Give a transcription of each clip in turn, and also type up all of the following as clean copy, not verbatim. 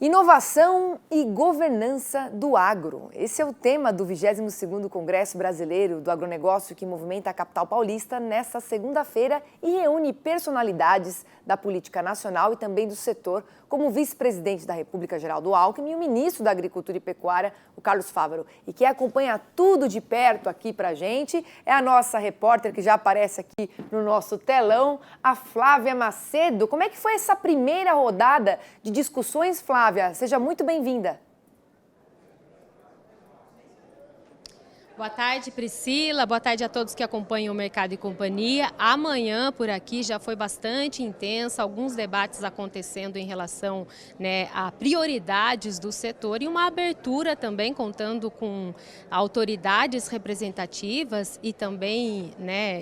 Inovação e governança do agro. Esse é o tema do 22º Congresso Brasileiro do Agronegócio que movimenta a capital paulista nesta segunda-feira e reúne personalidades da política nacional e também do setor, como o vice-presidente da República, Geraldo Alckmin, e o ministro da Agricultura e Pecuária, o Carlos Fávaro. E quem acompanha tudo de perto aqui pra gente é a nossa repórter que já aparece aqui no nosso telão, a Flávia Macedo. Como é que foi essa primeira rodada de discussões, Flávia? Seja muito bem-vinda. Boa tarde, Priscila. Boa tarde a todos que acompanham o Mercado e Companhia. Amanhã, por aqui, já foi bastante intensa, alguns debates acontecendo em relação, a prioridades do setor e uma abertura também, contando com autoridades representativas e também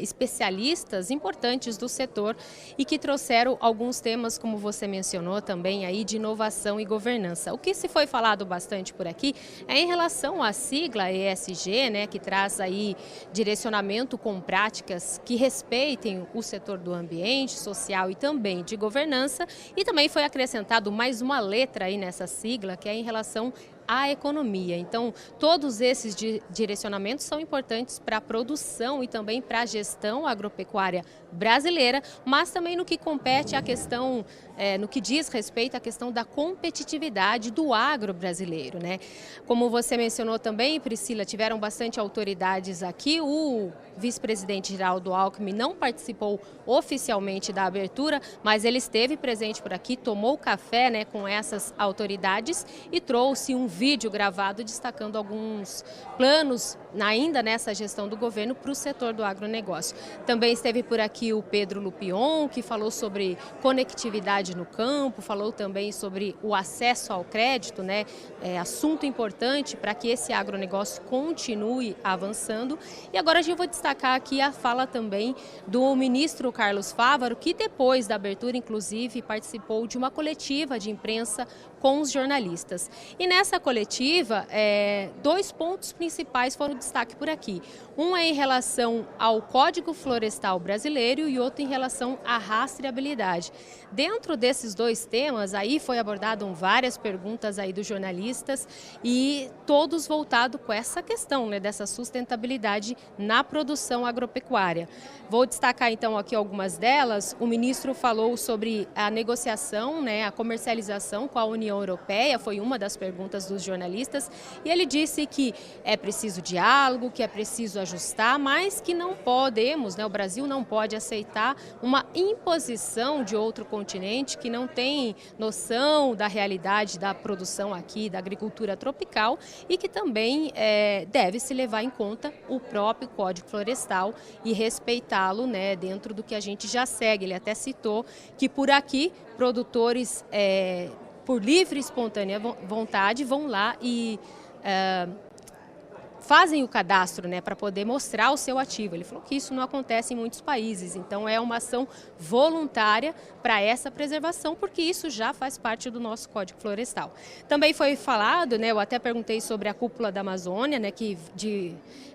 especialistas importantes do setor e que trouxeram alguns temas, como você mencionou também, aí, de inovação e governança. O que se foi falado bastante por aqui é em relação à sigla ESG, que traz aí direcionamento com práticas que respeitem o setor do ambiente, social e também de governança. E também foi acrescentado mais uma letra aí nessa sigla, que é em relação à economia. Então, todos esses direcionamentos são importantes para a produção e também para a gestão agropecuária brasileira, mas também no que compete à questão, no que diz respeito à questão da competitividade do agro brasileiro, Como você mencionou também, Priscila, tiveram bastante autoridades aqui. O vice-presidente Geraldo Alckmin não participou oficialmente da abertura, mas ele esteve presente por aqui, tomou café com essas autoridades e trouxe um vídeo gravado destacando alguns planos ainda nessa gestão do governo para o setor do agronegócio. Também esteve por aqui o Pedro Lupion, que falou sobre conectividade no campo, falou também sobre o acesso ao crédito, assunto importante para que esse agronegócio continue avançando. E agora eu vou destacar aqui a fala também do ministro Carlos Fávaro, que depois da abertura, inclusive, participou de uma coletiva de imprensa com os jornalistas. E nessa coletiva, dois pontos principais foram destaque por aqui. Um é em relação ao Código Florestal Brasileiro e outro em relação à rastreabilidade. Dentro desses dois temas, aí foi abordado várias perguntas aí dos jornalistas e todos voltados com essa questão, dessa sustentabilidade na produção agropecuária. Vou destacar então aqui algumas delas. O ministro falou sobre a negociação, a comercialização com a União Europeia, foi uma das perguntas dos jornalistas, e ele disse que é preciso diálogo, que é preciso ajustar, mas que não podemos, o Brasil não pode aceitar uma imposição de outro continente que não tem noção da realidade da produção aqui, da agricultura tropical, e que também deve se levar em conta o próprio Código Florestal e respeitá-lo dentro do que a gente já segue. Ele até citou que por aqui produtores por livre e espontânea vontade vão lá e fazem o cadastro para poder mostrar o seu ativo. Ele falou que isso não acontece em muitos países, então é uma ação voluntária para essa preservação, porque isso já faz parte do nosso Código Florestal. Também foi falado, eu até perguntei sobre a Cúpula da Amazônia, que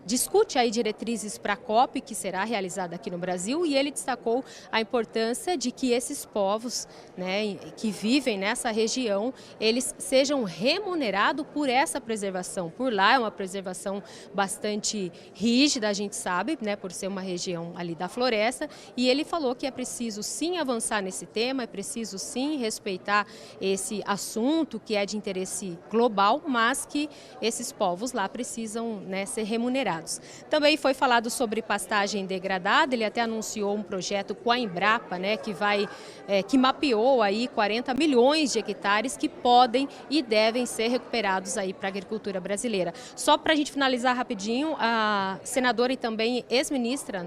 discute aí diretrizes para a COP, que será realizada aqui no Brasil, e ele destacou a importância de que esses povos que vivem nessa região, eles sejam remunerados por essa preservação. Por lá é uma preservação bastante rígida, a gente sabe, por ser uma região ali da floresta, e ele falou que é preciso sim avançar nesse tema, é preciso sim respeitar esse assunto que é de interesse global, mas que esses povos lá precisam ser remunerados. Também foi falado sobre pastagem degradada. Ele até anunciou um projeto com a Embrapa, que mapeou aí 40 milhões de hectares que podem e devem ser recuperados aí para a agricultura brasileira. Só para a gente finalizar rapidinho, a senadora e também ex-ministra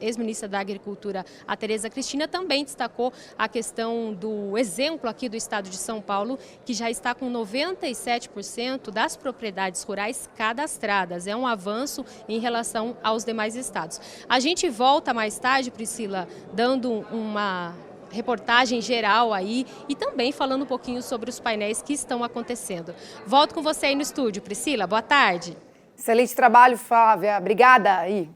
ex-ministra da Agricultura, a Tereza Cristina, também destacou a questão do exemplo aqui do estado de São Paulo, que já está com 97% das propriedades rurais cadastradas. É um avanço em relação aos demais estados. A gente volta mais tarde, Priscila, dando uma reportagem geral aí e também falando um pouquinho sobre os painéis que estão acontecendo. Volto com você aí no estúdio, Priscila. Boa tarde. Excelente trabalho, Flávia. Obrigada aí.